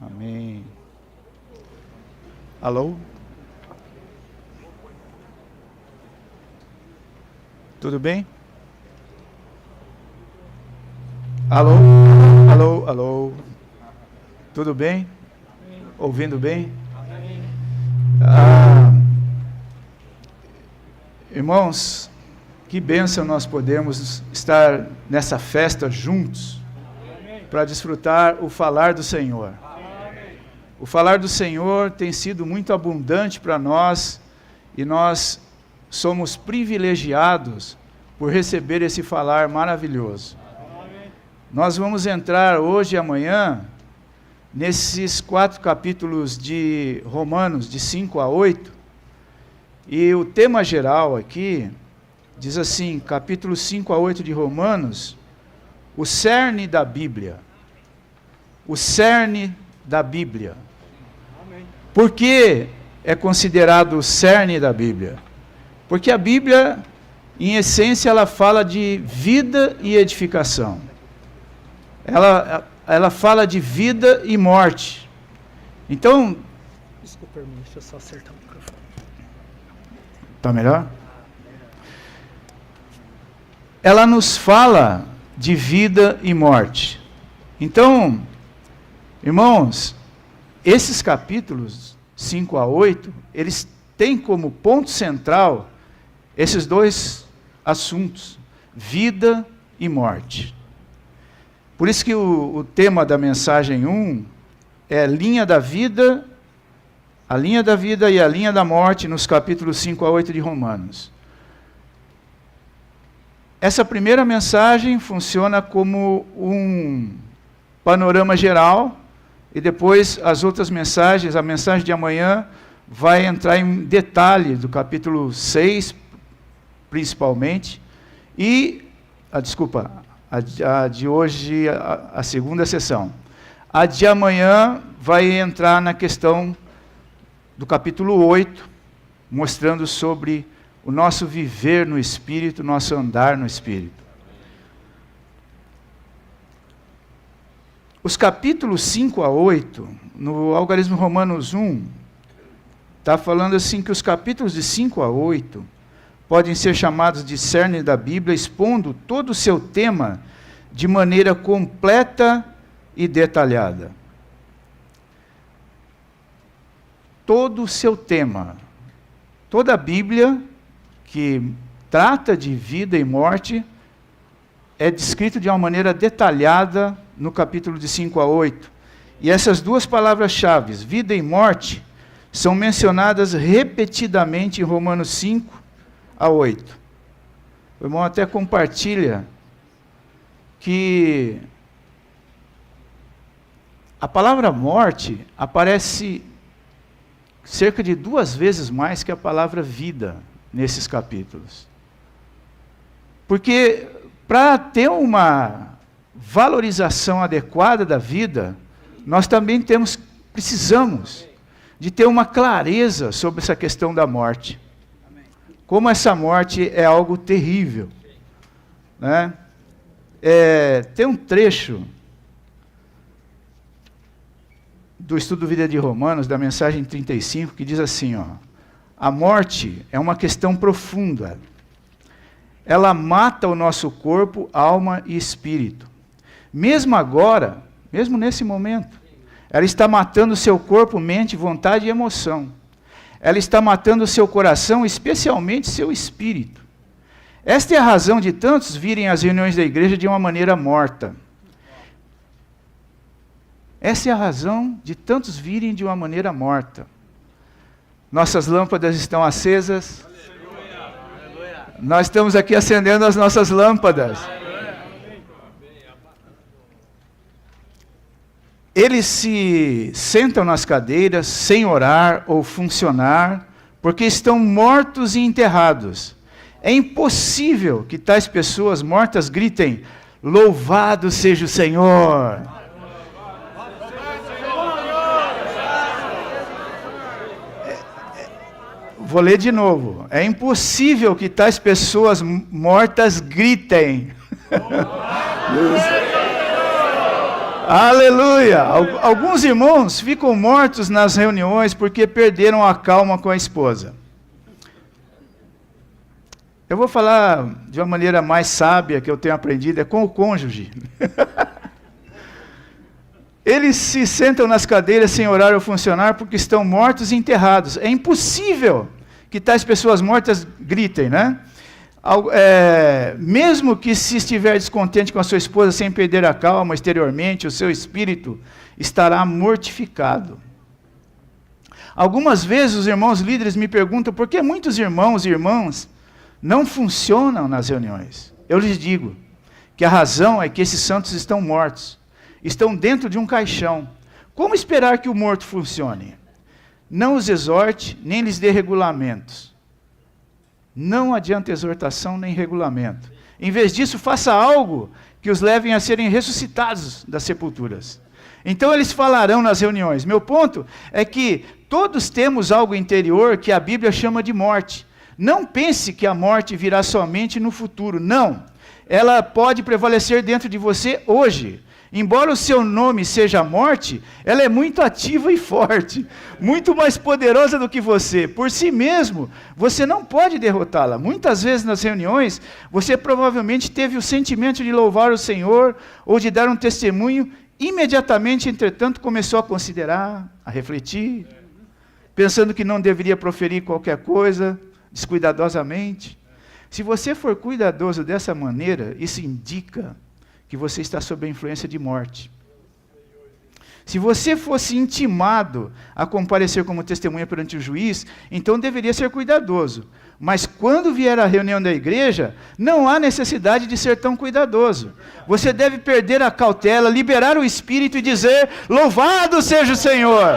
Amém. Alô? Tudo bem? Alô? Alô? Alô? Tudo bem? Ouvindo bem? Irmãos, que bênção nós podemos estar nessa festa juntos para desfrutar o falar do Senhor. O falar do Senhor tem sido muito abundante para nós e nós somos privilegiados por receber esse falar maravilhoso. Nós vamos entrar hoje e amanhã nesses 4 capítulos de Romanos, de 5 a 8, e o tema geral aqui diz assim, capítulo 5 a 8 de Romanos, o cerne da Bíblia. O cerne da Bíblia. Por que é considerado o cerne da Bíblia? Porque a Bíblia, em essência, ela fala de vida e edificação. Ela fala de vida e morte. Então... Desculpa, irmão, deixa eu só acertar o microfone. Está melhor? Ela nos fala de vida e morte. Então, irmãos, esses capítulos 5 a 8, eles têm como ponto central esses dois assuntos, vida e morte. Por isso que o tema da mensagem 1 é a linha da vida e a linha da morte nos capítulos 5 a 8 de Romanos. Essa primeira mensagem funciona como um panorama geral, e depois as outras mensagens, a mensagem de amanhã, vai entrar em detalhe do capítulo 6, principalmente, e, a de hoje, a segunda sessão. A de amanhã vai entrar na questão do capítulo 8, mostrando sobre o nosso viver no Espírito, nosso andar no Espírito. Os capítulos 5 a 8, no Algarismo Romanos 1, está falando assim que os capítulos de 5 a 8 podem ser chamados de cerne da Bíblia, expondo todo o seu tema de maneira completa e detalhada. Todo o seu tema. Toda a Bíblia que trata de vida e morte é descrito de uma maneira detalhada no capítulo de 5 a 8. E essas duas palavras-chave, vida e morte, são mencionadas repetidamente em Romanos 5 a 8. O irmão até compartilha que a palavra morte aparece cerca de 2 vezes mais que a palavra vida nesses capítulos. Porque para ter uma valorização adequada da vida, nós também precisamos de ter uma clareza sobre essa questão da morte. Como essa morte é algo terrível. Né? Tem um trecho do estudo Vida de Romanos, da mensagem 35, que diz assim, a morte é uma questão profunda. Ela mata o nosso corpo, alma e espírito. Mesmo agora, mesmo nesse momento, ela está matando o seu corpo, mente, vontade e emoção. Ela está matando o seu coração, especialmente seu espírito. Esta é a razão de tantos virem às reuniões da igreja de uma maneira morta. Essa é a razão de tantos virem de uma maneira morta. Nossas lâmpadas estão acesas. Nós estamos aqui acendendo as nossas lâmpadas. Eles se sentam nas cadeiras sem orar ou funcionar, porque estão mortos e enterrados. É impossível que tais pessoas mortas gritem, louvado seja o Senhor. Vou ler de novo. É impossível que tais pessoas mortas gritem. Aleluia! Alguns irmãos ficam mortos nas reuniões porque perderam a calma com a esposa. Eu vou falar de uma maneira mais sábia que eu tenho aprendido, é com o cônjuge. Eles se sentam nas cadeiras sem horário funcionar porque estão mortos e enterrados. É impossível que tais pessoas mortas gritem, né? Mesmo que se estiver descontente com a sua esposa sem perder a calma exteriormente, o seu espírito estará mortificado. Algumas vezes os irmãos líderes me perguntam por que muitos irmãos e irmãs não funcionam nas reuniões. Eu lhes digo que a razão é que esses santos estão mortos, estão dentro de um caixão. Como esperar que o morto funcione? Não os exorte, nem lhes dê regulamentos. Não adianta exortação nem regulamento. Em vez disso, faça algo que os levem a serem ressuscitados das sepulturas. Então eles falarão nas reuniões. Meu ponto é que todos temos algo interior que a Bíblia chama de morte. Não pense que a morte virá somente no futuro. Não. Ela pode prevalecer dentro de você hoje. Embora o seu nome seja morte, ela é muito ativa e forte, muito mais poderosa do que você. Por si mesmo, você não pode derrotá-la. Muitas vezes nas reuniões, você provavelmente teve o sentimento de louvar o Senhor ou de dar um testemunho. Imediatamente, entretanto, começou a considerar, a refletir, pensando que não deveria proferir qualquer coisa, descuidadosamente. Se você for cuidadoso dessa maneira, isso indica que você está sob a influência de morte. Se você fosse intimado a comparecer como testemunha perante o juiz, então deveria ser cuidadoso. Mas quando vier a reunião da igreja, não há necessidade de ser tão cuidadoso. Você deve perder a cautela, liberar o espírito e dizer: louvado seja o Senhor!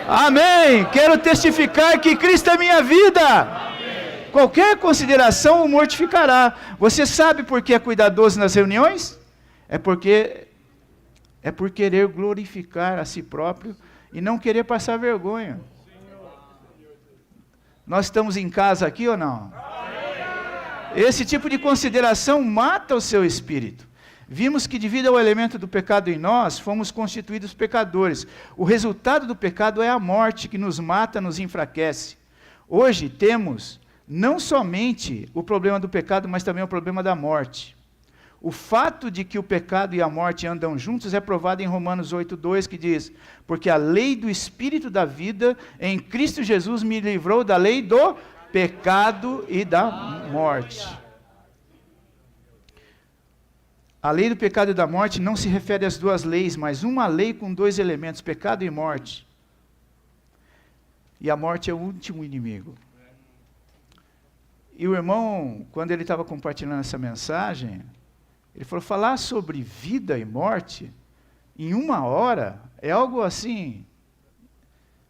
Amém! Quero testificar que Cristo é minha vida! Qualquer consideração o mortificará. Você sabe por que é cuidadoso nas reuniões? É por querer glorificar a si próprio e não querer passar vergonha. Nós estamos em casa aqui ou não? Esse tipo de consideração mata o seu espírito. Vimos que devido ao elemento do pecado em nós, fomos constituídos pecadores. O resultado do pecado é a morte, que nos mata, nos enfraquece. Hoje temos não somente o problema do pecado, mas também o problema da morte. O fato de que o pecado e a morte andam juntos é provado em Romanos 8:2, que diz: porque a lei do Espírito da vida em Cristo Jesus me livrou da lei do pecado e da morte. A lei do pecado e da morte não se refere às duas leis, mas uma lei com dois elementos, pecado e morte. E a morte é o último inimigo. E o irmão, quando ele estava compartilhando essa mensagem, ele falou: falar sobre vida e morte em 1 hora é algo assim,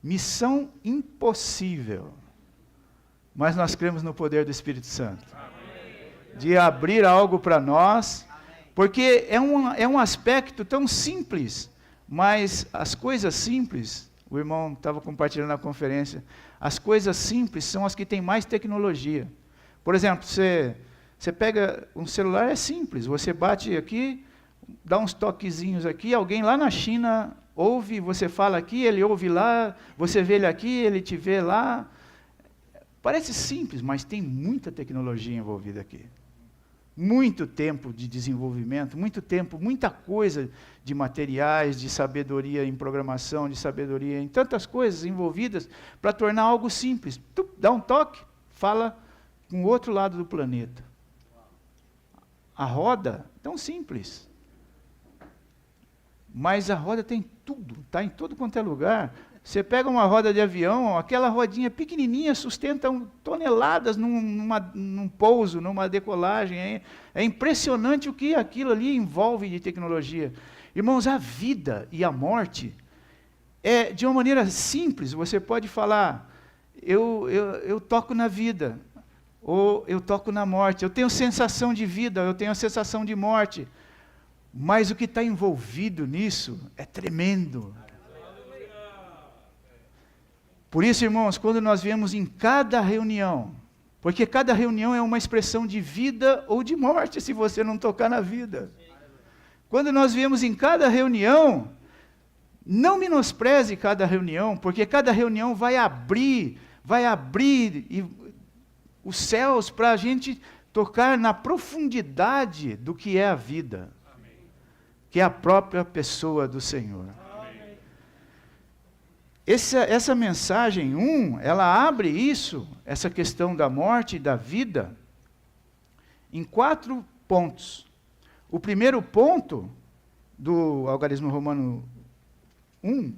missão impossível. Mas nós cremos no poder do Espírito Santo, de abrir algo para nós, porque é um aspecto tão simples, mas as coisas simples, o irmão estava compartilhando na conferência, as coisas simples são as que têm mais tecnologia. Por exemplo, você pega um celular, é simples, você bate aqui, dá uns toquezinhos aqui, alguém lá na China ouve, você fala aqui, ele ouve lá, você vê ele aqui, ele te vê lá. Parece simples, mas tem muita tecnologia envolvida aqui. Muito tempo de desenvolvimento, muito tempo, muita coisa de materiais, de sabedoria em programação, de sabedoria em tantas coisas envolvidas para tornar algo simples. Tu dá um toque, fala com o outro lado do planeta. A roda, tão simples. Mas a roda tem tudo, está em todo quanto é lugar. Você pega uma roda de avião, aquela rodinha pequenininha sustenta toneladas num pouso, numa decolagem. É impressionante o que aquilo ali envolve de tecnologia. Irmãos, a vida e a morte é de uma maneira simples. Você pode falar: eu toco na vida, ou eu toco na morte. Eu tenho sensação de vida, eu tenho sensação de morte. Mas o que está envolvido nisso é tremendo. Por isso, irmãos, quando nós viemos em cada reunião, porque cada reunião é uma expressão de vida ou de morte, se você não tocar na vida. Quando nós viemos em cada reunião, não menospreze cada reunião, porque cada reunião vai abrir os céus para a gente tocar na profundidade do que é a vida, que é a própria pessoa do Senhor. Essa mensagem ela abre essa questão da morte e da vida, em 4 pontos. O primeiro ponto do Algarismo Romano 1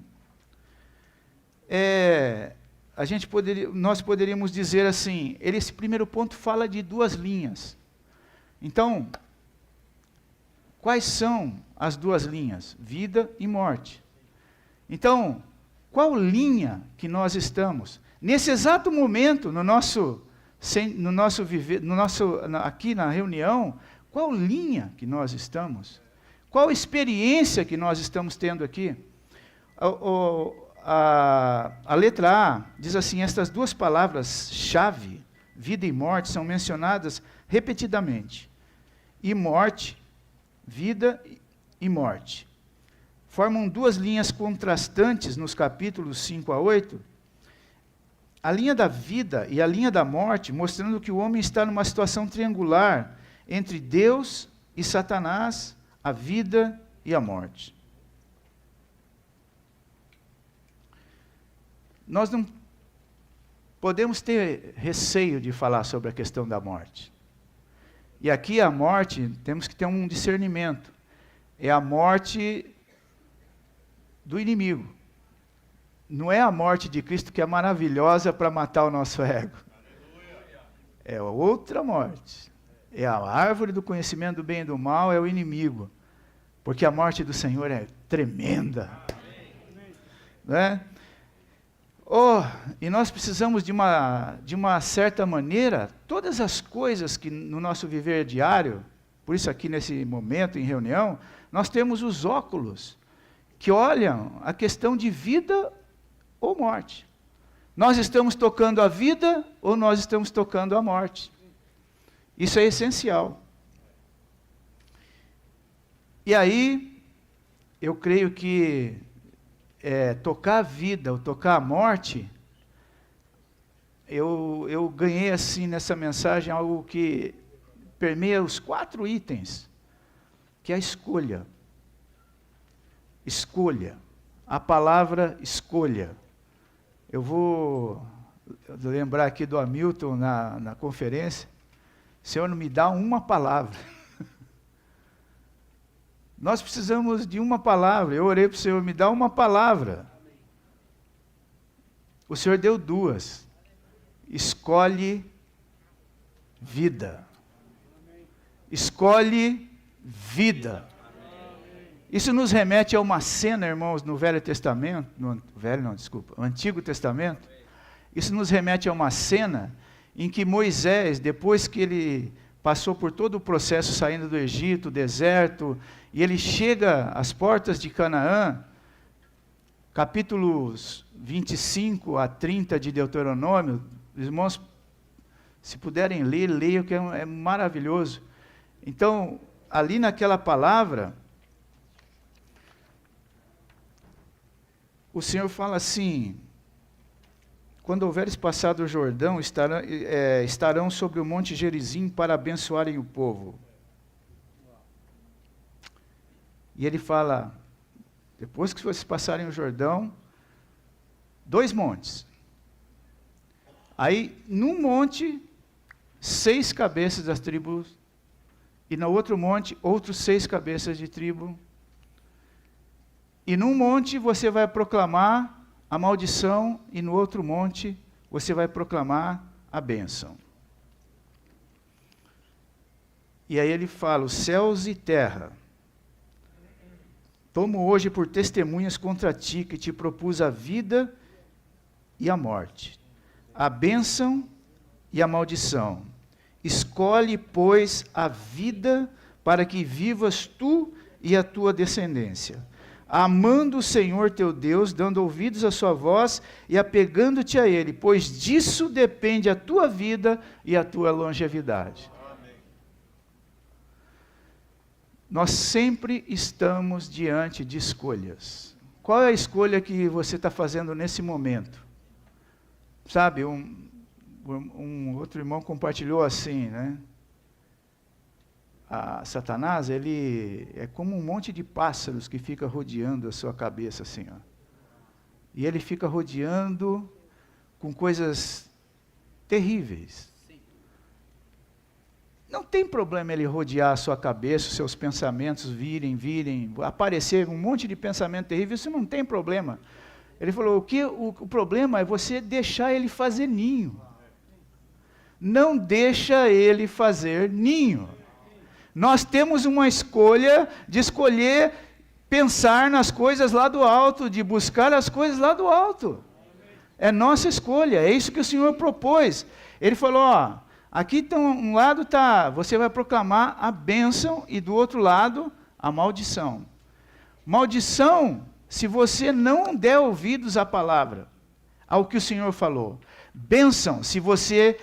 nós poderíamos dizer assim, esse primeiro ponto fala de 2 linhas. Então, quais são as 2 linhas? Vida e morte. Então, qual linha que nós estamos? Nesse exato momento, aqui na reunião, qual linha que nós estamos? Qual experiência que nós estamos tendo aqui? A letra A diz assim, estas 2 palavras-chave, vida e morte, são mencionadas repetidamente. E morte, vida e morte. Formam 2 linhas contrastantes nos capítulos 5 a 8. A linha da vida e a linha da morte, mostrando que o homem está numa situação triangular entre Deus e Satanás, a vida e a morte. Nós não podemos ter receio de falar sobre a questão da morte. E aqui a morte, temos que ter um discernimento. É a morte do inimigo. Não é a morte de Cristo que é maravilhosa para matar o nosso ego. É outra morte. É a árvore do conhecimento do bem e do mal, é o inimigo. Porque a morte do Senhor é tremenda. Né? E nós precisamos de uma certa maneira, todas as coisas que no nosso viver diário, por isso aqui nesse momento em reunião, nós temos os óculos que olham a questão de vida ou morte. Nós estamos tocando a vida ou nós estamos tocando a morte. Isso é essencial. E aí, eu creio que tocar a vida ou tocar a morte, eu ganhei assim nessa mensagem algo que permeia os 4 itens, que é a escolha. Escolha. A palavra escolha. Eu vou lembrar aqui do Hamilton na conferência. Senhor, não me dá uma palavra. Nós precisamos de uma palavra. Eu orei para o Senhor, me dá uma palavra. O Senhor deu 2. Escolhe vida. Escolhe vida. Isso nos remete a uma cena, irmãos, no Velho Testamento, no Antigo Testamento. Isso nos remete a uma cena em que Moisés, depois que ele passou por todo o processo saindo do Egito, deserto, e ele chega às portas de Canaã, capítulos 25 a 30 de Deuteronômio, os irmãos, se puderem ler, leiam, que é maravilhoso. Então, ali naquela palavra, o Senhor fala assim, quando houveres passado o Jordão, estarão sobre o monte Gerizim para abençoarem o povo. E ele fala, depois que vocês passarem o Jordão, 2 montes. Aí, num monte, 6 cabeças das tribos, e no outro monte, outros 6 cabeças de tribo. E num monte você vai proclamar a maldição, e no outro monte você vai proclamar a bênção. E aí ele fala, os céus e terra, tomo hoje por testemunhas contra ti, que te propus a vida e a morte, a bênção e a maldição. Escolhe, pois, a vida, para que vivas tu e a tua descendência, amando o Senhor teu Deus, dando ouvidos à sua voz e apegando-te a Ele, pois disso depende a tua vida e a tua longevidade. Amém. Nós sempre estamos diante de escolhas. Qual é a escolha que você está fazendo nesse momento? Sabe, um outro irmão compartilhou assim, né? Satanás, ele é como um monte de pássaros que fica rodeando a sua cabeça assim, ó. E ele fica rodeando com coisas terríveis. Não tem problema ele rodear a sua cabeça, os seus pensamentos virem, aparecer um monte de pensamento terrível, isso não tem problema. Ele falou, o problema é você deixar ele fazer ninho. Não deixa ele fazer ninho. Nós temos uma escolha de escolher pensar nas coisas lá do alto, de buscar as coisas lá do alto. É nossa escolha, é isso que o Senhor propôs. Ele falou, ó, aqui tá um lado tá, você vai proclamar a bênção e do outro lado a maldição. Maldição, se você não der ouvidos à palavra, ao que o Senhor falou. Bênção, se você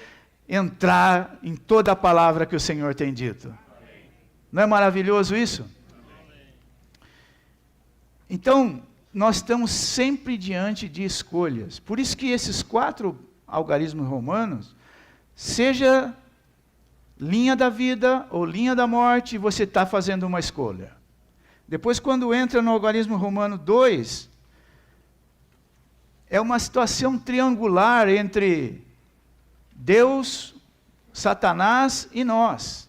entrar em toda a palavra que o Senhor tem dito. Não é maravilhoso isso? Então, nós estamos sempre diante de escolhas. Por isso que esses 4 algarismos romanos, seja linha da vida ou linha da morte, você está fazendo uma escolha. Depois, quando entra no algarismo romano 2, é uma situação triangular entre Deus, Satanás e nós.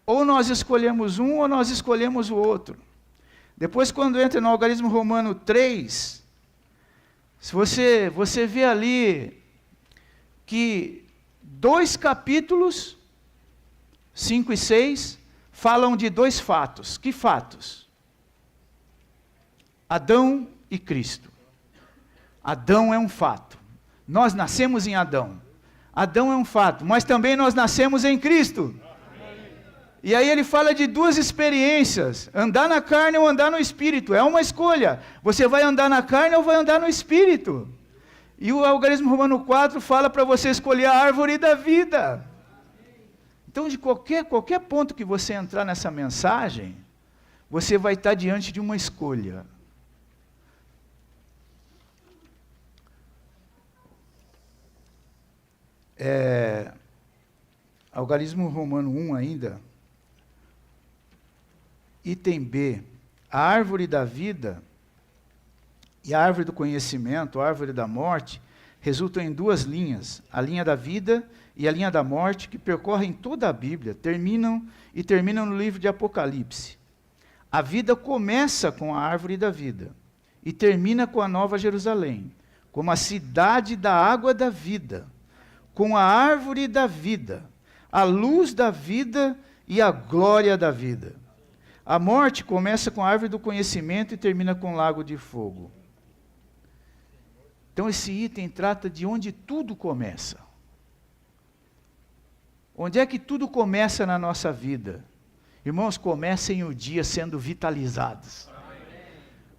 Ou nós escolhemos um ou nós escolhemos o outro. Depois, quando entra no algarismo romano 3, se você vê ali que 2 capítulos, 5 e 6, falam de 2 fatos. Que fatos? Adão e Cristo. Adão é um fato. Nós nascemos em Adão. Adão é um fato, mas também nós nascemos em Cristo. E aí ele fala de 2 experiências, andar na carne ou andar no Espírito, é uma escolha, você vai andar na carne ou vai andar no Espírito. E o algarismo romano 4 fala para você escolher a árvore da vida. Então de qualquer ponto que você entrar nessa mensagem, você vai estar diante de uma escolha. Algarismo romano 1 ainda, item B, a árvore da vida e a árvore do conhecimento, a árvore da morte, resultam em 2 linhas, a linha da vida e a linha da morte, que percorrem toda a Bíblia, terminam no livro de Apocalipse. A vida começa com a árvore da vida e termina com a Nova Jerusalém, como a cidade da água da vida, com a árvore da vida, a luz da vida e a glória da vida. A morte começa com a árvore do conhecimento e termina com o lago de fogo. Então esse item trata de onde tudo começa. Onde é que tudo começa na nossa vida? Irmãos, comecem o dia sendo vitalizados.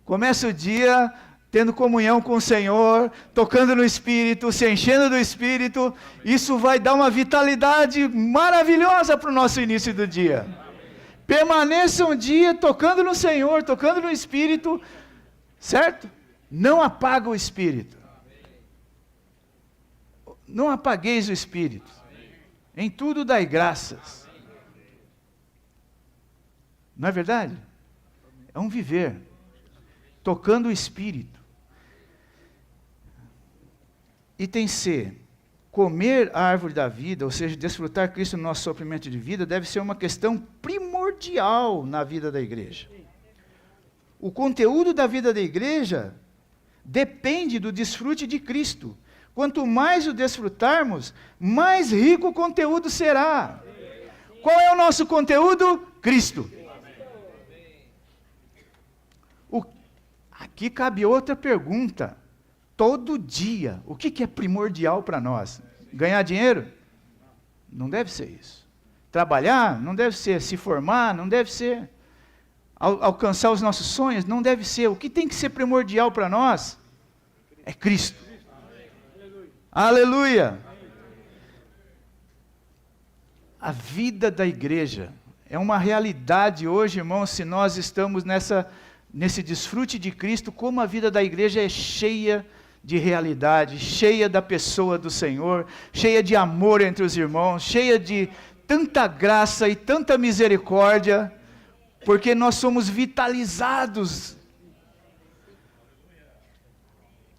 Começa o dia tendo comunhão com o Senhor, tocando no Espírito, se enchendo do Espírito. Isso vai dar uma vitalidade maravilhosa para o nosso início do dia. Permaneça um dia tocando no Senhor, tocando no Espírito, certo? Não apaga o Espírito. Não apagueis o Espírito. Em tudo dai graças. Não é verdade? É um viver, tocando o Espírito. Item C. Comer a árvore da vida, ou seja, desfrutar Cristo no nosso suprimento de vida, deve ser uma questão primordial na vida da igreja. O conteúdo da vida da igreja depende do desfrute de Cristo. Quanto mais o desfrutarmos, mais rico o conteúdo será. Qual é o nosso conteúdo? Cristo. Aqui cabe outra pergunta. Todo dia, o que é primordial para nós? Ganhar dinheiro? Não deve ser isso. Trabalhar? Não deve ser. Se formar? Não deve ser. Alcançar os nossos sonhos? Não deve ser. O que tem que ser primordial para nós? É Cristo. Aleluia! A vida da igreja É uma realidade hoje, irmãos, se nós estamos nesse desfrute de Cristo, como a vida da igreja é cheia de realidade, cheia da pessoa do Senhor, cheia de amor entre os irmãos, cheia de tanta graça e tanta misericórdia, porque nós somos vitalizados.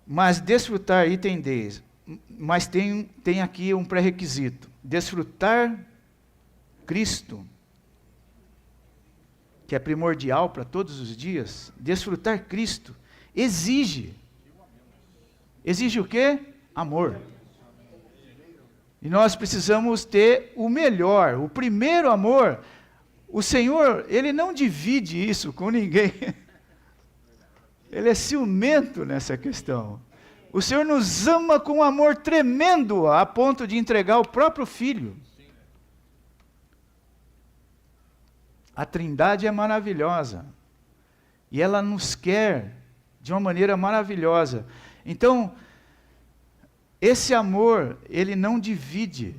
Mas desfrutar, item 10, mas tem aqui um pré-requisito. Desfrutar Cristo, que é primordial para todos os dias, desfrutar Cristo, exige o quê? Amor. E nós precisamos ter o melhor, o primeiro amor. O Senhor, Ele não divide isso com ninguém. Ele é ciumento nessa questão. O Senhor nos ama com um amor tremendo, a ponto de entregar o próprio Filho. A Trindade é maravilhosa. E ela nos quer de uma maneira maravilhosa. Então, esse amor, ele não divide.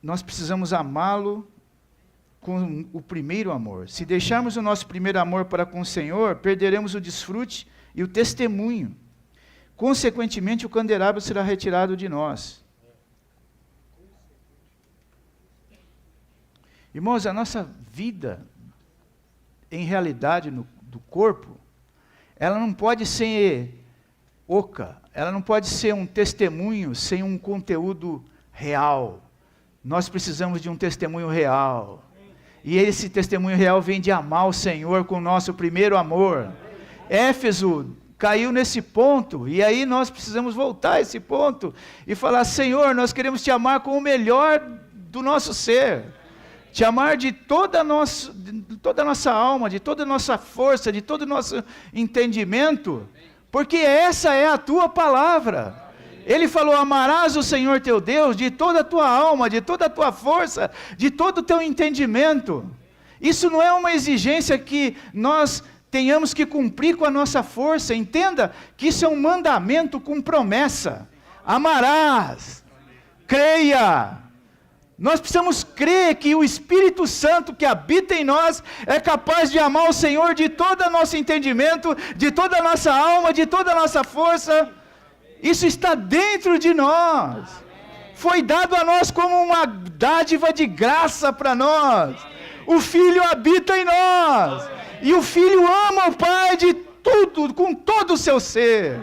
Nós precisamos amá-lo com o primeiro amor. Se deixarmos o nosso primeiro amor para com o Senhor, perderemos o desfrute e o testemunho. Consequentemente, o candelabro será retirado de nós. Irmãos, a nossa vida, em realidade, do corpo, ela não pode ser oca, ela não pode ser um testemunho sem um conteúdo real. Nós precisamos de um testemunho real. E esse testemunho real vem de amar o Senhor com o nosso primeiro amor. Éfeso caiu nesse ponto, e aí nós precisamos voltar a esse ponto e falar: Senhor, nós queremos te amar com o melhor do nosso ser, te amar de toda a nossa alma, de toda a nossa força, de todo o nosso entendimento, porque essa é a tua palavra. Ele falou: amarás o Senhor teu Deus de toda a tua alma, de toda a tua força, de todo o teu entendimento. Isso não é uma exigência que nós tenhamos que cumprir com a nossa força. Entenda que isso é um mandamento com promessa. Amarás, creia. Nós precisamos crer que o Espírito Santo que habita em nós é capaz de amar o Senhor de todo o nosso entendimento, de toda a nossa alma, de toda a nossa força. Isso está dentro de nós. Foi dado a nós como uma dádiva de graça para nós. O Filho habita em nós. E o Filho ama o Pai de tudo, com todo o seu ser.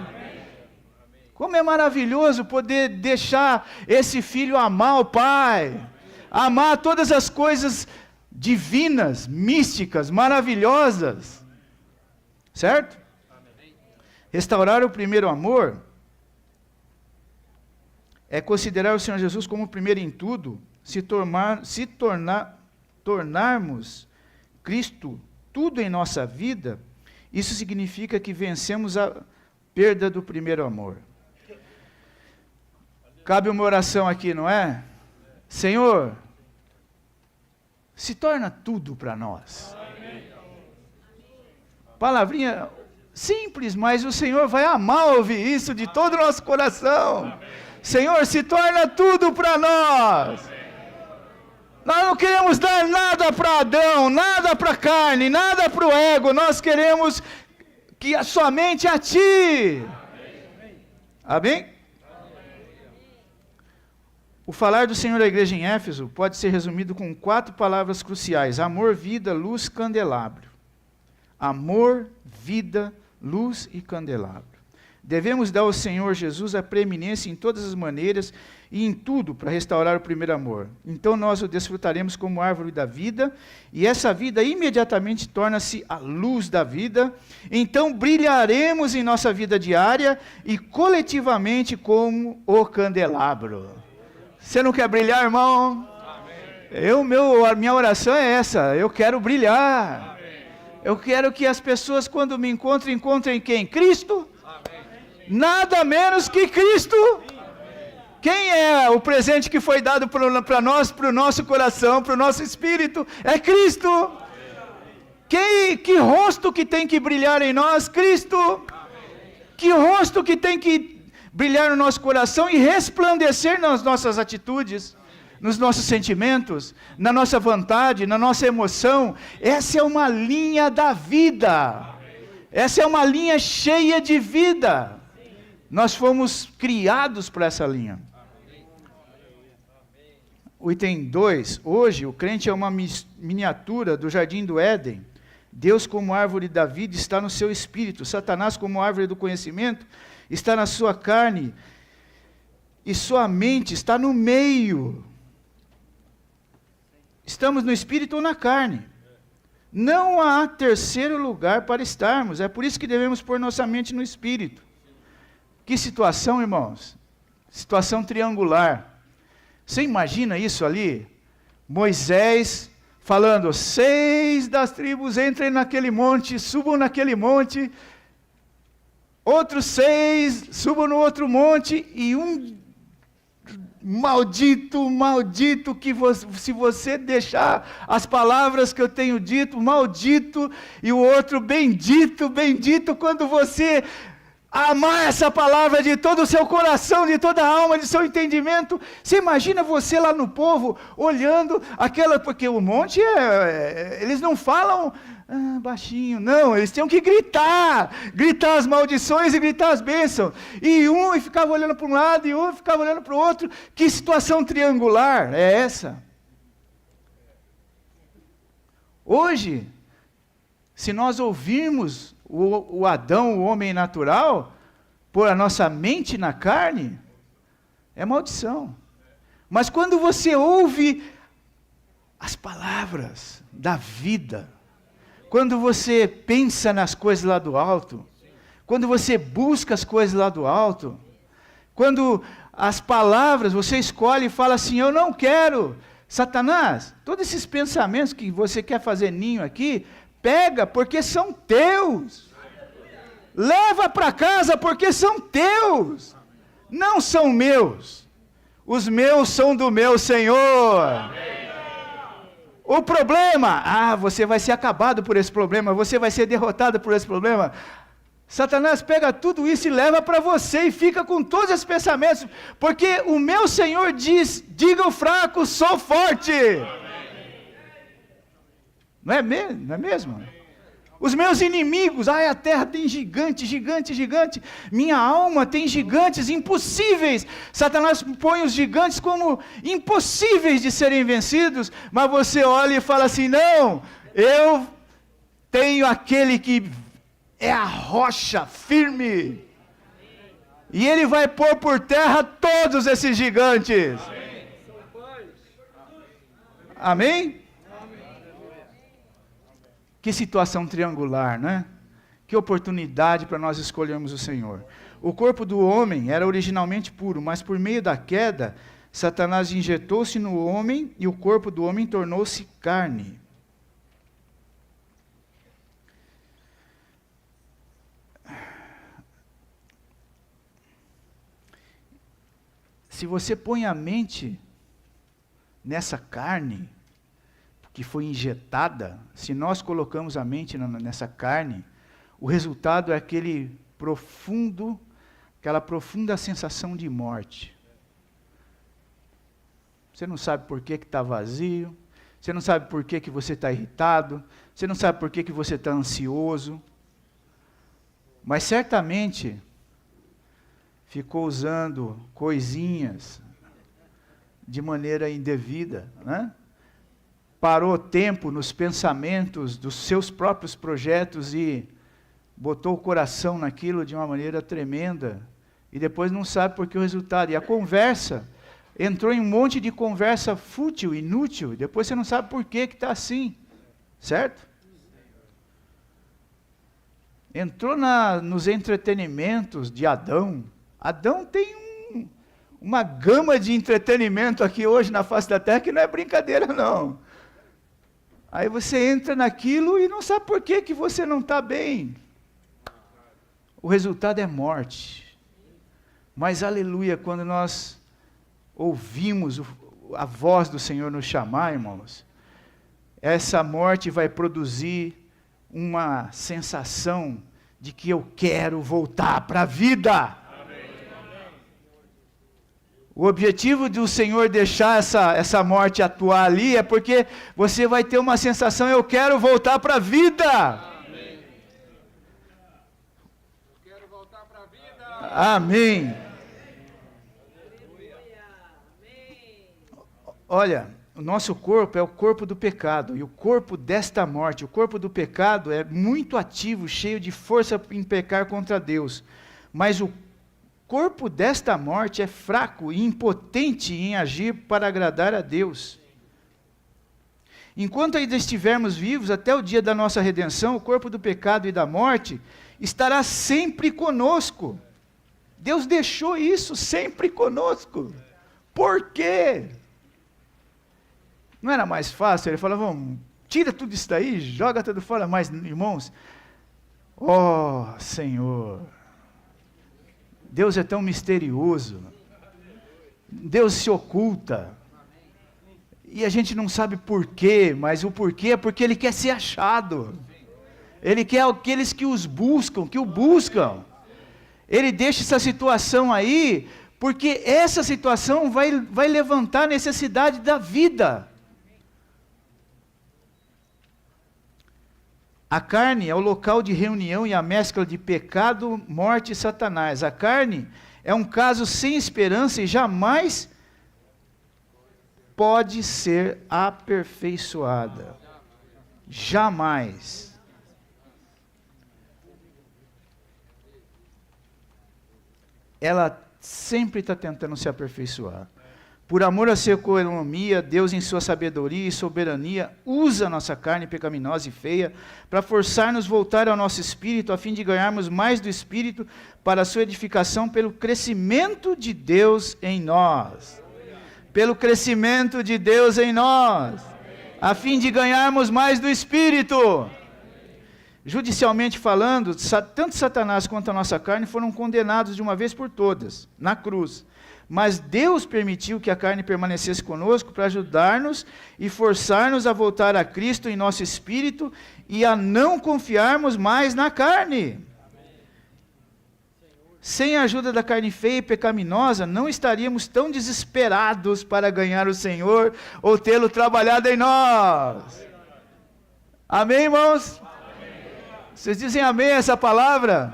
Como é maravilhoso poder deixar esse Filho amar o Pai. Amar todas as coisas divinas, místicas, maravilhosas. Certo? Restaurar o primeiro amor é considerar o Senhor Jesus como o primeiro em tudo, tornarmos Cristo tudo em nossa vida. Isso significa que vencemos a perda do primeiro amor. Cabe uma oração aqui, não é? Senhor, se torna tudo para nós. Palavrinha simples, mas o Senhor vai amar ouvir isso de todo o nosso coração. Senhor, se torna tudo para nós. Nós não queremos dar nada para Adão, nada para a carne, nada para o ego. Nós queremos que somente a Ti. Amém? O falar do Senhor da igreja em Éfeso pode ser resumido com 4 palavras cruciais: amor, vida, luz, candelabro. Amor, vida, luz e candelabro. Devemos dar ao Senhor Jesus a preeminência em todas as maneiras e em tudo para restaurar o primeiro amor. Então nós o desfrutaremos como árvore da vida, e essa vida imediatamente torna-se a luz da vida. Então brilharemos em nossa vida diária e coletivamente como o candelabro. Você não quer brilhar, irmão? A minha oração é essa: eu quero brilhar. Eu quero que as pessoas, quando me encontrem quem? Cristo? Nada menos que Cristo. Quem é o presente que foi dado para nós, para o nosso coração, para o nosso espírito? É Cristo. Que rosto que tem que brilhar em nós? Cristo. Que rosto que tem que brilhar no nosso coração e resplandecer nas nossas atitudes, nos nossos sentimentos, na nossa vontade, na nossa emoção. Essa é uma linha da vida. Essa é uma linha cheia de vida. Nós fomos criados para essa linha. O item 2, hoje o crente é uma miniatura do jardim do Éden. Deus como árvore da vida está no seu espírito. Satanás como árvore do conhecimento está na sua carne. E sua mente está no meio. Estamos no espírito ou na carne. Não há terceiro lugar para estarmos. É por isso que devemos pôr nossa mente no espírito. Que situação, irmãos? Situação triangular. Você imagina isso ali? Moisés falando, 6 das tribos entrem naquele monte, subam naquele monte, outros 6 subam no outro monte, e um maldito, que se você deixar as palavras que eu tenho dito, maldito, e o outro bendito, quando você amar essa palavra de todo o seu coração, de toda a alma, de seu entendimento. Você imagina você lá no povo, olhando aquela, porque o monte eles não falam baixinho, não, eles tinham que gritar as maldições e gritar as bênçãos, e ficava olhando para um lado, e um ficava olhando para o outro. Que situação triangular é essa? Hoje, se nós ouvirmos o Adão, o homem natural, pôr a nossa mente na carne, é maldição. Mas quando você ouve as palavras da vida, quando você pensa nas coisas lá do alto, quando você busca as coisas lá do alto, quando as palavras você escolhe e fala assim, eu não quero, Satanás, todos esses pensamentos que você quer fazer ninho aqui, pega, porque são teus. Leva para casa, porque são teus. Não são meus. Os meus são do meu Senhor. O problema, você vai ser acabado por esse problema, você vai ser derrotado por esse problema. Satanás pega tudo isso e leva para você e fica com todos esses pensamentos, porque o meu Senhor diz, diga o fraco, sou forte. Não é mesmo? Os meus inimigos, a terra tem gigante. Minha alma tem gigantes impossíveis. Satanás põe os gigantes como impossíveis de serem vencidos, mas você olha e fala assim, não, eu tenho aquele que é a rocha firme. E ele vai pôr por terra todos esses gigantes. Amém? Que situação triangular, né? Que oportunidade para nós escolhermos o Senhor. O corpo do homem era originalmente puro, mas por meio da queda, Satanás injetou-se no homem e o corpo do homem tornou-se carne. Se você põe a mente nessa carne que foi injetada, se nós colocamos a mente nessa carne, o resultado é aquela profunda sensação de morte. Você não sabe por que está vazio, você não sabe por que você está irritado, você não sabe por que você está ansioso, mas certamente ficou usando coisinhas de maneira indevida, né? Parou tempo nos pensamentos dos seus próprios projetos e botou o coração naquilo de uma maneira tremenda, e depois não sabe por que o resultado. E a conversa, entrou em um monte de conversa fútil, inútil, depois você não sabe por que está assim, certo? Entrou nos entretenimentos de Adão. Adão tem uma gama de entretenimento aqui hoje na face da terra que não é brincadeira não. Aí você entra naquilo e não sabe por que você não está bem. O resultado é morte. Mas aleluia, quando nós ouvimos a voz do Senhor nos chamar, irmãos, essa morte vai produzir uma sensação de que eu quero voltar para a vida. O objetivo do Senhor deixar essa morte atuar ali é porque você vai ter uma sensação, eu quero voltar para a vida. Amém. Eu quero voltar para a vida. Amém. Olha, o nosso corpo é o corpo do pecado, e o corpo desta morte, o corpo do pecado é muito ativo, cheio de força em pecar contra Deus, mas o corpo desta morte é fraco e impotente em agir para agradar a Deus. Enquanto ainda estivermos vivos, até o dia da nossa redenção, o corpo do pecado e da morte estará sempre conosco. Deus deixou isso sempre conosco. Por quê? Não era mais fácil? Ele falava, vamos, tira tudo isso daí, joga tudo fora. Mas, irmãos, ó Senhor, Deus é tão misterioso, Deus se oculta, e a gente não sabe porquê, mas o porquê é porque Ele quer ser achado, Ele quer aqueles que os buscam, que o buscam. Ele deixa essa situação aí, porque essa situação vai levantar a necessidade da vida. A carne é o local de reunião e a mescla de pecado, morte e Satanás. A carne é um caso sem esperança e jamais pode ser aperfeiçoada. Jamais. Ela sempre está tentando se aperfeiçoar. Por amor à sua economia, Deus em sua sabedoria e soberania usa a nossa carne pecaminosa e feia para forçar-nos voltar ao nosso espírito, a fim de ganharmos mais do espírito para a sua edificação pelo crescimento de Deus em nós. Pelo crescimento de Deus em nós, a fim de ganharmos mais do espírito. Judicialmente falando, tanto Satanás quanto a nossa carne foram condenados de uma vez por todas, na cruz. Mas Deus permitiu que a carne permanecesse conosco para ajudar-nos e forçar-nos a voltar a Cristo em nosso espírito e a não confiarmos mais na carne. Sem a ajuda da carne feia e pecaminosa, não estaríamos tão desesperados para ganhar o Senhor ou tê-lo trabalhado em nós. Amém, irmãos? Vocês dizem amém a essa palavra?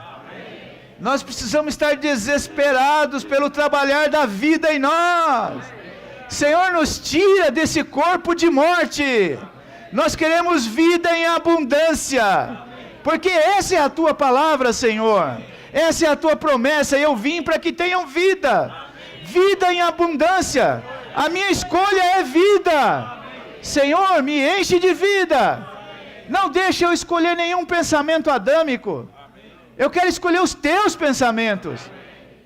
Nós precisamos estar desesperados pelo trabalhar da vida em nós. Senhor, nos tira desse corpo de morte. Nós queremos vida em abundância. Porque essa é a tua palavra, Senhor. Essa é a tua promessa. Eu vim para que tenham vida. Vida em abundância. A minha escolha é vida. Senhor, me enche de vida. Não deixe eu escolher nenhum pensamento adâmico. Eu quero escolher os teus pensamentos.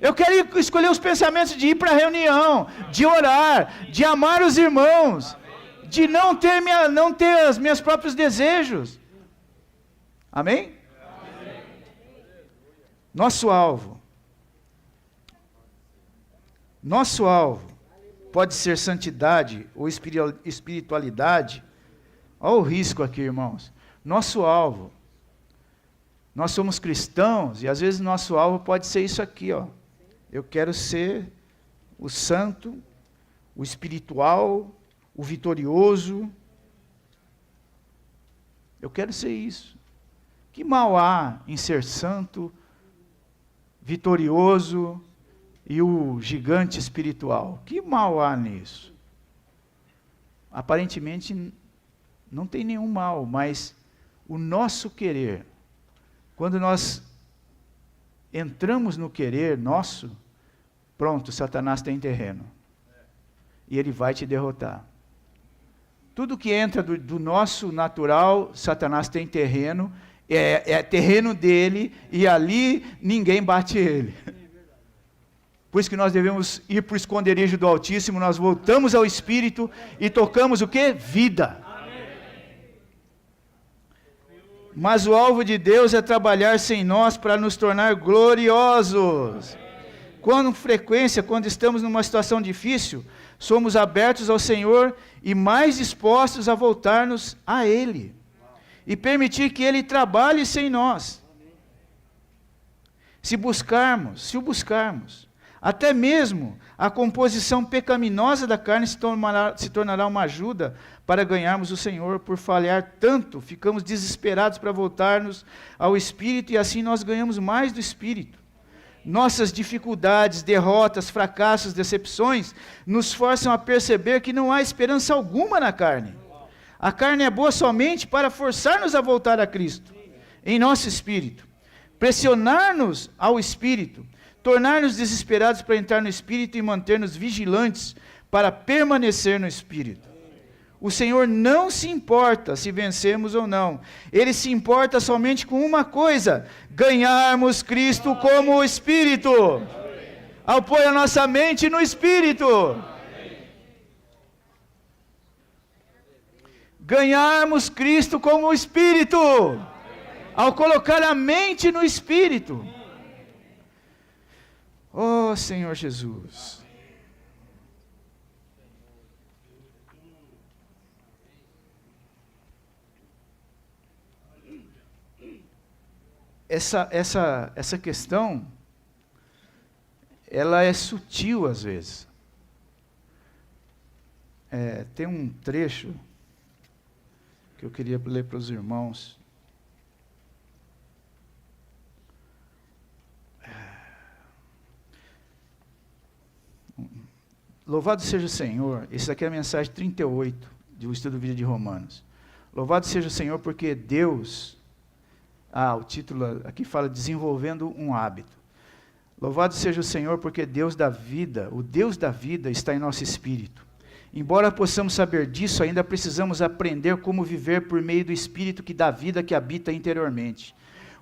Eu quero escolher os pensamentos de ir para a reunião, de orar, de amar os irmãos, de não ter os meus próprios desejos. Amém? Nosso alvo pode ser santidade ou espiritualidade. Olha o risco aqui, irmãos. Nosso alvo. Nós somos cristãos e às vezes nosso alvo pode ser isso aqui, ó. Eu quero ser o santo, o espiritual, o vitorioso. Eu quero ser isso. Que mal há em ser santo, vitorioso e o gigante espiritual? Que mal há nisso? Aparentemente não tem nenhum mal, mas o nosso querer, quando nós entramos no querer nosso, pronto, Satanás tem terreno. E ele vai te derrotar. Tudo que entra do nosso natural, Satanás tem terreno, é terreno dele, e ali ninguém bate ele. Por isso que nós devemos ir para o esconderijo do Altíssimo, nós voltamos ao Espírito e tocamos o quê? Vida. Mas o alvo de Deus é trabalhar sem nós para nos tornar gloriosos. Com frequência, quando estamos numa situação difícil, somos abertos ao Senhor e mais dispostos a voltar-nos a Ele. E permitir que Ele trabalhe sem nós. Se o buscarmos, Até mesmo a composição pecaminosa da carne se tornará uma ajuda para ganharmos o Senhor. Por falhar tanto, ficamos desesperados para voltarmos ao Espírito, e assim nós ganhamos mais do Espírito. Nossas dificuldades, derrotas, fracassos, decepções nos forçam a perceber que não há esperança alguma na carne. A carne é boa somente para forçar-nos a voltar a Cristo, em nosso espírito. Pressionar-nos ao Espírito, tornar-nos desesperados para entrar no Espírito e manter-nos vigilantes para permanecer no Espírito. O Senhor não se importa se vencemos ou não. Ele se importa somente com uma coisa: ganharmos Cristo como o Espírito. Ao pôr a nossa mente no Espírito. Ganharmos Cristo como o Espírito. Ao colocar a mente no Espírito. Oh, Senhor Jesus. Essa questão, ela é sutil às vezes. Tem um trecho que eu queria ler para os irmãos. Louvado seja o Senhor. Esse aqui é a mensagem 38 do estudo do vídeo de Romanos. Louvado seja o Senhor porque Deus... o título aqui fala desenvolvendo um hábito. Louvado seja o Senhor porque Deus da vida, o Deus da vida está em nosso espírito. Embora possamos saber disso, ainda precisamos aprender como viver por meio do Espírito que dá vida, que habita interiormente.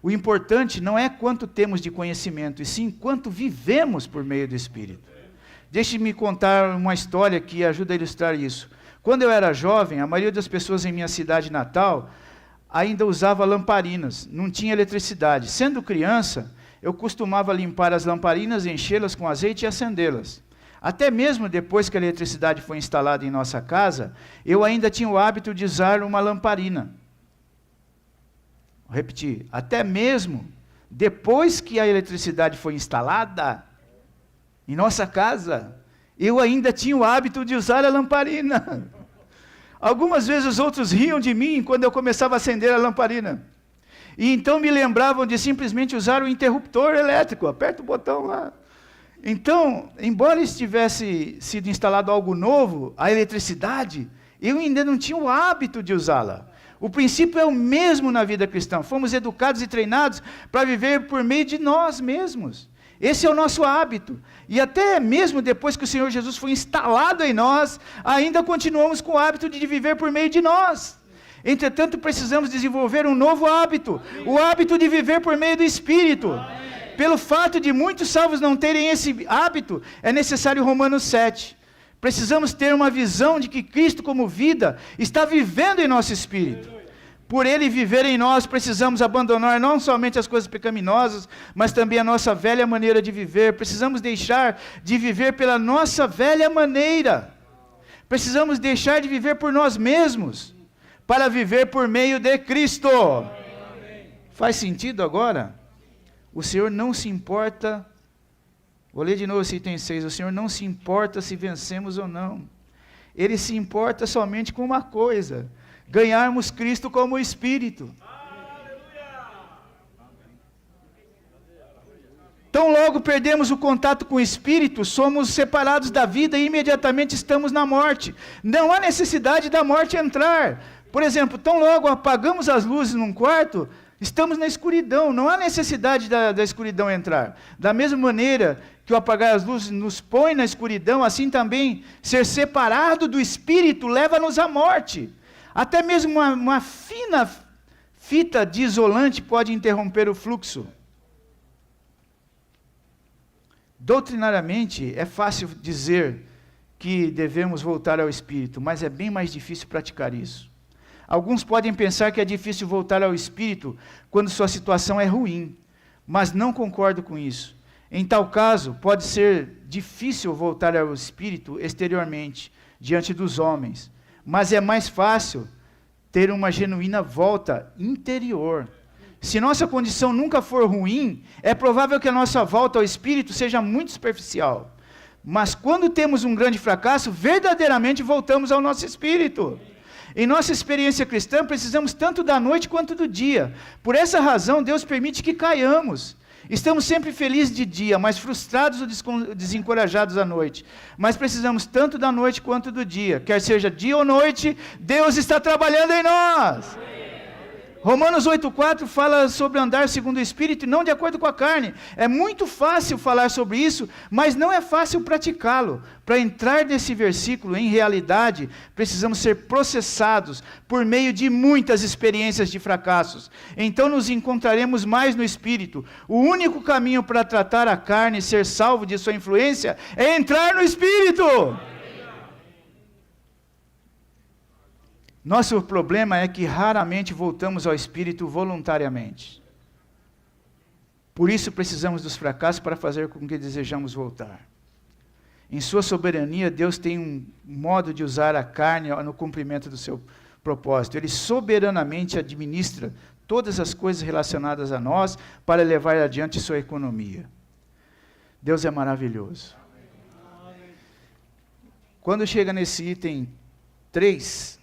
O importante não é quanto temos de conhecimento, e sim quanto vivemos por meio do Espírito. Deixe-me contar uma história que ajuda a ilustrar isso. Quando eu era jovem, a maioria das pessoas em minha cidade natal ainda usava lamparinas, não tinha eletricidade. Sendo criança, eu costumava limpar as lamparinas, enchê-las com azeite e acendê-las. Até mesmo depois que a eletricidade foi instalada em nossa casa, eu ainda tinha o hábito de usar uma lamparina. Vou repetir, até mesmo depois que a eletricidade foi instalada em nossa casa, eu ainda tinha o hábito de usar a lamparina. Algumas vezes os outros riam de mim quando eu começava a acender a lamparina. E então me lembravam de simplesmente usar o interruptor elétrico, aperta o botão lá. Então, embora estivesse sido instalado algo novo, a eletricidade, eu ainda não tinha o hábito de usá-la. O princípio é o mesmo na vida cristã. Fomos educados e treinados para viver por meio de nós mesmos. Esse é o nosso hábito. E até mesmo depois que o Senhor Jesus foi instalado em nós, ainda continuamos com o hábito de viver por meio de nós. Entretanto, precisamos desenvolver um novo hábito, o hábito de viver por meio do Espírito. Pelo fato de muitos salvos não terem esse hábito, é necessário Romanos 7. Precisamos ter uma visão de que Cristo como vida está vivendo em nosso espírito. Por Ele viver em nós, precisamos abandonar não somente as coisas pecaminosas, mas também a nossa velha maneira de viver. Precisamos deixar de viver pela nossa velha maneira. Precisamos deixar de viver por nós mesmos, para viver por meio de Cristo. Faz sentido agora? O Senhor não se importa, vou ler de novo esse item 6, o Senhor não se importa se vencemos ou não. Ele se importa somente com uma coisa: ganharmos Cristo como Espírito. Tão logo perdemos o contato com o Espírito, somos separados da vida e imediatamente estamos na morte. Não há necessidade da morte entrar. Por exemplo, tão logo apagamos as luzes num quarto, estamos na escuridão, não há necessidade da escuridão entrar. Da mesma maneira que o apagar as luzes nos põe na escuridão, assim também ser separado do Espírito leva-nos à morte. Até mesmo uma fina fita de isolante pode interromper o fluxo. Doutrinariamente, é fácil dizer que devemos voltar ao Espírito, mas é bem mais difícil praticar isso. Alguns podem pensar que é difícil voltar ao Espírito quando sua situação é ruim, mas não concordo com isso. Em tal caso, pode ser difícil voltar ao Espírito exteriormente, diante dos homens, mas é mais fácil ter uma genuína volta interior, Se nossa condição nunca for ruim, é provável que a nossa volta ao Espírito seja muito superficial. Mas quando temos um grande fracasso, verdadeiramente voltamos ao nosso Espírito. Em nossa experiência cristã, precisamos tanto da noite quanto do dia. Por essa razão, Deus permite que caiamos. Estamos sempre felizes de dia, mas frustrados ou desencorajados à noite. Mas precisamos tanto da noite quanto do dia. Quer seja dia ou noite, Deus está trabalhando em nós. Romanos 8,4 fala sobre andar segundo o Espírito e não de acordo com a carne. É muito fácil falar sobre isso, mas não é fácil praticá-lo. Para entrar nesse versículo, em realidade, precisamos ser processados por meio de muitas experiências de fracassos. Então nos encontraremos mais no Espírito. O único caminho para tratar a carne e ser salvo de sua influência é entrar no Espírito. Nosso problema é que raramente voltamos ao Espírito voluntariamente. Por isso precisamos dos fracassos para fazer com que desejamos voltar. Em sua soberania, Deus tem um modo de usar a carne no cumprimento do seu propósito. Ele soberanamente administra todas as coisas relacionadas a nós para levar adiante sua economia. Deus é maravilhoso. Quando chega nesse item 3,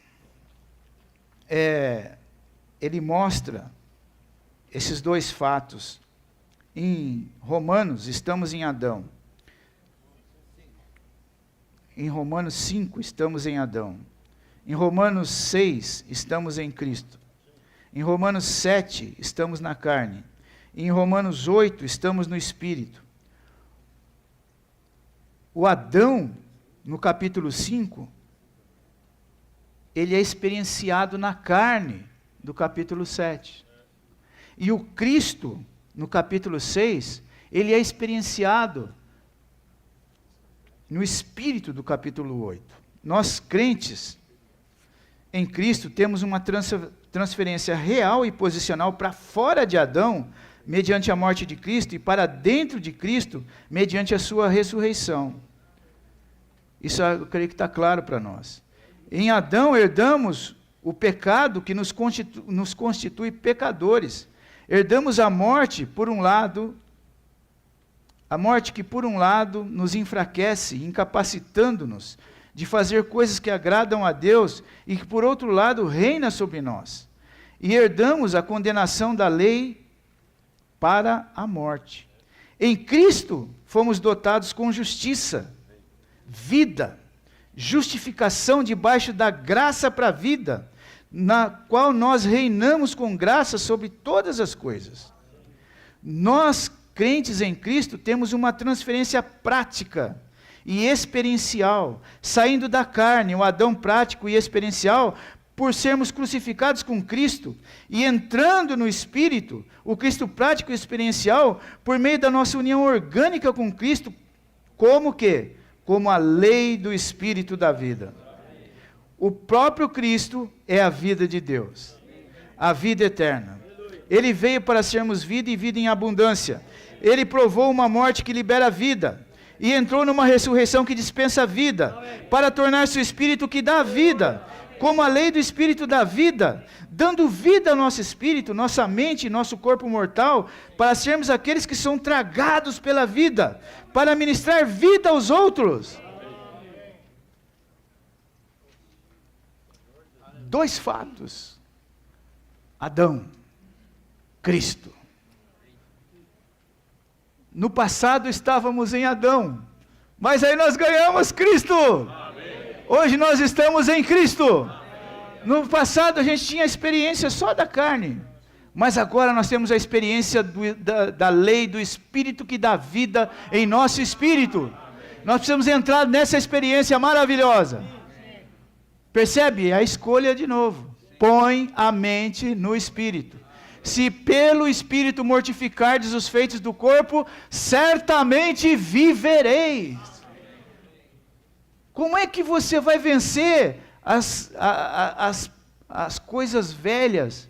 ele mostra esses dois fatos. Em Romanos, estamos em Adão. Em Romanos 5, estamos em Adão. Em Romanos 6, estamos em Cristo. Em Romanos 7, estamos na carne. Em Romanos 8, estamos no Espírito. O Adão, no capítulo 5, ele é experienciado na carne, do capítulo 7. E o Cristo, no capítulo 6, ele é experienciado no Espírito, do capítulo 8. Nós, crentes em Cristo, temos uma transferência real e posicional para fora de Adão, mediante a morte de Cristo, e para dentro de Cristo, mediante a sua ressurreição. Isso eu creio que está claro para nós. Em Adão herdamos o pecado que nos constitui pecadores. Herdamos a morte, por um lado, a morte que por um lado nos enfraquece, incapacitando-nos de fazer coisas que agradam a Deus e que por outro lado reina sobre nós. E herdamos a condenação da lei para a morte. Em Cristo fomos dotados com justiça, vida, justificação debaixo da graça para a vida, na qual nós reinamos com graça sobre todas as coisas. Nós, crentes em Cristo, temos uma transferência prática e experiencial, saindo da carne, o Adão prático e experiencial, por sermos crucificados com Cristo, e entrando no Espírito, o Cristo prático e experiencial, por meio da nossa união orgânica com Cristo, como que? Como a lei do Espírito da vida. O próprio Cristo é a vida de Deus, a vida eterna. Ele veio para sermos vida e vida em abundância. Ele provou uma morte que libera vida, e entrou numa ressurreição que dispensa a vida, para tornar-se o Espírito que dá vida, como a lei do Espírito da vida, dando vida ao nosso espírito, nossa mente e nosso corpo mortal, para sermos aqueles que são tragados pela vida, para ministrar vida aos outros. Dois fatos: Adão, Cristo. No passado estávamos em Adão, mas aí nós ganhamos Cristo. Hoje nós estamos em Cristo. No passado a gente tinha a experiência só da carne, mas agora nós temos a experiência da lei do Espírito que dá vida em nosso espírito. Nós precisamos entrar nessa experiência maravilhosa. Percebe? A escolha de novo. Põe a mente no Espírito. Se pelo Espírito mortificardes os feitos do corpo, certamente vivereis. Como é que você vai vencer as coisas velhas?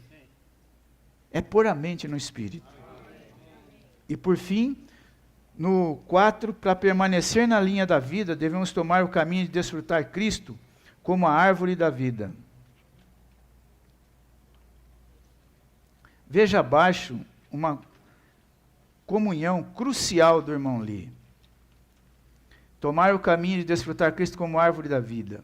É pôr a mente no Espírito. E por fim, no 4, para permanecer na linha da vida, devemos tomar o caminho de desfrutar Cristo como a árvore da vida. Veja abaixo uma comunhão crucial do irmão Lee. Tomar o caminho de desfrutar Cristo como árvore da vida.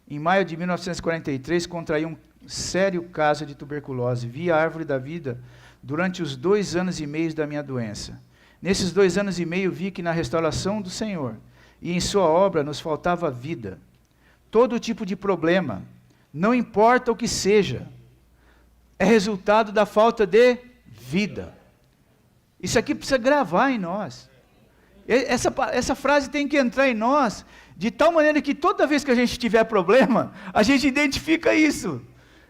Em maio de 1943, contraí um sério caso de tuberculose. Vi a árvore da vida durante os 2 anos e meio da minha doença. Nesses 2 anos e meio, vi que na restauração do Senhor e em sua obra nos faltava vida. Todo tipo de problema, não importa o que seja, é resultado da falta de vida. Isso aqui precisa gravar em nós. Essa frase tem que entrar em nós, de tal maneira que toda vez que a gente tiver problema, a gente identifica isso.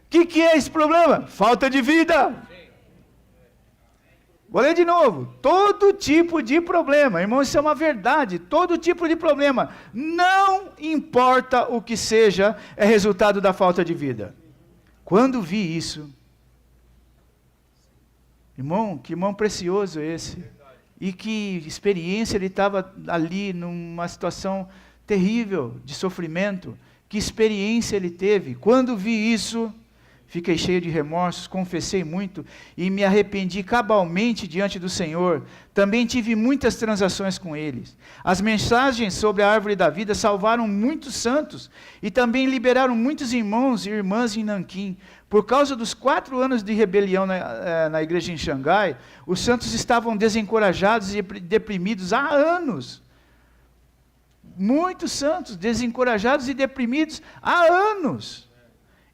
O que é esse problema? Falta de vida. Vou ler de novo. Todo tipo de problema, irmão, isso é uma verdade. Todo tipo de problema, não importa o que seja, é resultado da falta de vida. Quando vi isso, irmão, que irmão precioso esse. E que experiência ele estava ali numa situação terrível de sofrimento. Que experiência ele teve. Quando vi isso, fiquei cheio de remorsos, confessei muito e me arrependi cabalmente diante do Senhor. Também tive muitas transações com eles. As mensagens sobre a árvore da vida salvaram muitos santos e também liberaram muitos irmãos e irmãs em Nanquim. Por causa dos 4 anos de rebelião na igreja em Xangai, os santos estavam desencorajados e deprimidos há anos. Muitos santos desencorajados e deprimidos há anos.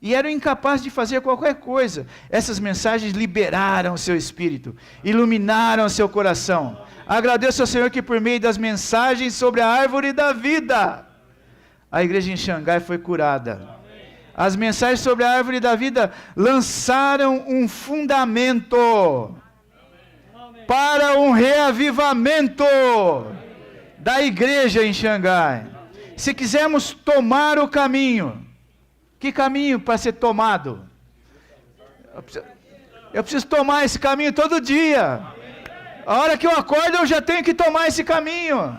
E eram incapazes de fazer qualquer coisa. Essas mensagens liberaram o seu espírito, iluminaram o seu coração. Agradeço ao Senhor que por meio das mensagens sobre a árvore da vida, a igreja em Xangai foi curada. As mensagens sobre a árvore da vida lançaram um fundamento para um reavivamento da igreja em Xangai. Se quisermos tomar o caminho, que caminho para ser tomado? Eu preciso tomar esse caminho todo dia. A hora que eu acordo eu já tenho que tomar esse caminho.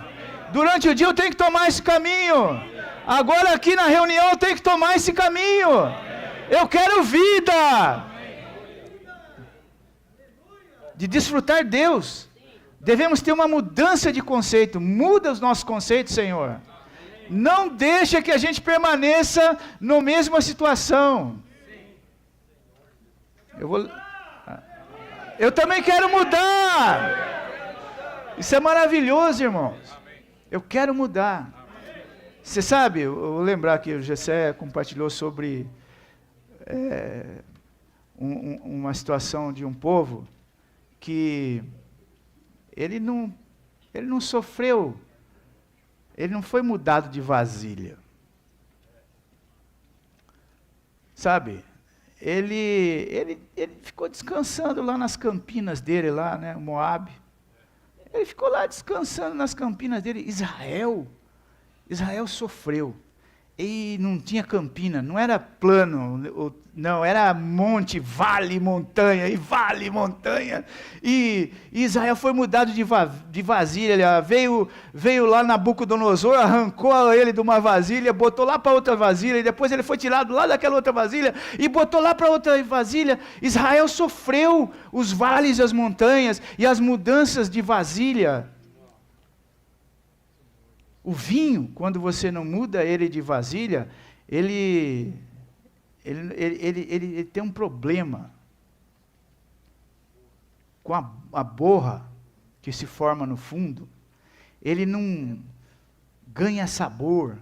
Durante o dia eu tenho que tomar esse caminho. Agora aqui na reunião eu tenho que tomar esse caminho. Eu quero vida. De desfrutar Deus. Devemos ter uma mudança de conceito. Muda os nossos conceitos, Senhor. Não deixa que a gente permaneça na mesma situação. Eu também quero mudar. Isso é maravilhoso, irmãos. Eu quero mudar. Você sabe, eu vou lembrar que o Gessé compartilhou sobre uma situação de um povo que ele não sofreu. Ele não foi mudado de vasilha. Sabe? Ele ficou descansando lá nas campinas dele, lá, né, Moabe. Ele ficou lá descansando nas campinas dele. Israel sofreu. E não tinha campina, não era plano, não, era monte, vale, montanha, e vale, montanha. E Israel foi mudado de vasilha, veio lá Nabucodonosor, arrancou ele de uma vasilha, botou lá para outra vasilha, e depois ele foi tirado lá daquela outra vasilha, e botou lá para outra vasilha. Israel sofreu os vales e as montanhas, e as mudanças de vasilha. O vinho, quando você não muda ele de vasilha, ele tem um problema com a borra que se forma no fundo. Ele não ganha sabor.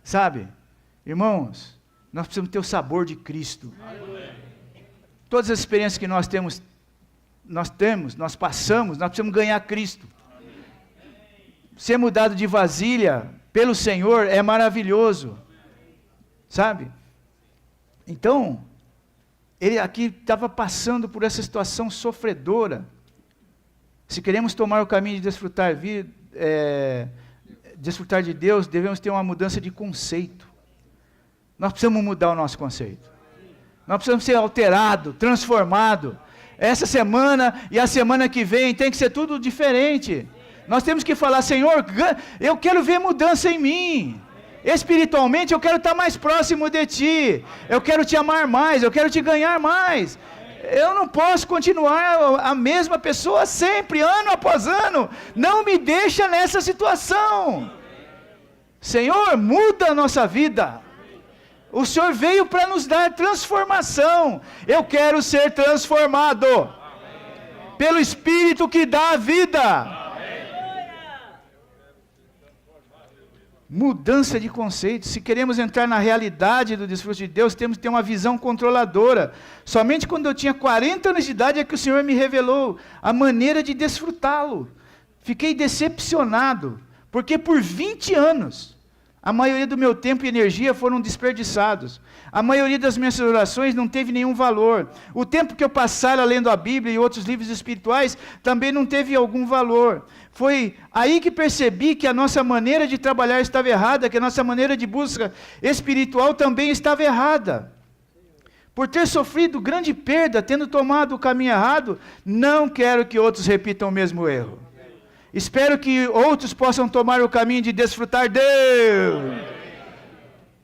Sabe? Irmãos, nós precisamos ter o sabor de Cristo. Todas as experiências que nós passamos, nós precisamos ganhar Cristo. Ser mudado de vasilha pelo Senhor é maravilhoso, sabe? Então, ele aqui estava passando por essa situação sofredora. Se queremos tomar o caminho de desfrutar de Deus, devemos ter uma mudança de conceito. Nós precisamos mudar o nosso conceito. Nós precisamos ser alterado, transformado. Essa semana e a semana que vem tem que ser tudo diferente. Nós temos que falar, Senhor, eu quero ver mudança em mim. Espiritualmente eu quero estar mais próximo de Ti. Eu quero Te amar mais, eu quero Te ganhar mais. Eu não posso continuar a mesma pessoa sempre, ano após ano. Não me deixa nessa situação. Senhor, muda a nossa vida. O Senhor veio para nos dar transformação. Eu quero ser transformado pelo Espírito que dá a vida. Mudança de conceito. Se queremos entrar na realidade do desfrute de Deus, temos que ter uma visão controladora. Somente quando eu tinha 40 anos de idade é que o Senhor me revelou a maneira de desfrutá-lo. Fiquei decepcionado, porque por 20 anos, a maioria do meu tempo e energia foram desperdiçados. A maioria das minhas orações não teve nenhum valor. O tempo que eu passara lendo a Bíblia e outros livros espirituais também não teve algum valor. Foi aí que percebi que a nossa maneira de trabalhar estava errada, que a nossa maneira de busca espiritual também estava errada. Por ter sofrido grande perda, tendo tomado o caminho errado, não quero que outros repitam o mesmo erro. Espero que outros possam tomar o caminho de desfrutar Deus.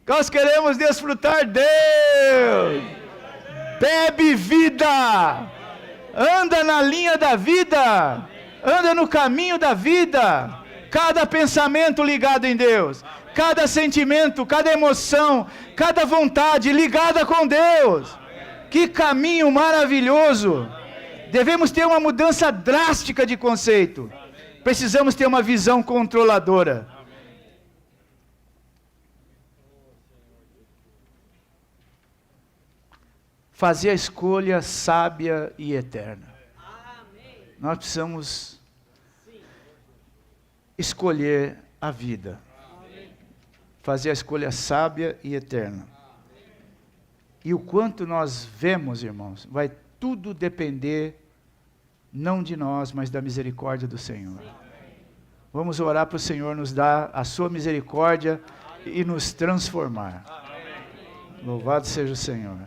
Nós queremos desfrutar Deus. Bebe vida. Anda na linha da vida. Anda no caminho da vida. Cada pensamento ligado em Deus. Cada sentimento, cada emoção, cada vontade ligada com Deus. Que caminho maravilhoso. Devemos ter uma mudança drástica de conceito. Precisamos ter uma visão controladora. Fazer a escolha sábia e eterna. Nós precisamos escolher a vida. Fazer a escolha sábia e eterna. E o quanto nós vemos, irmãos, vai tudo depender não de nós, mas da misericórdia do Senhor. Vamos orar para o Senhor nos dar a sua misericórdia e nos transformar. Louvado seja o Senhor.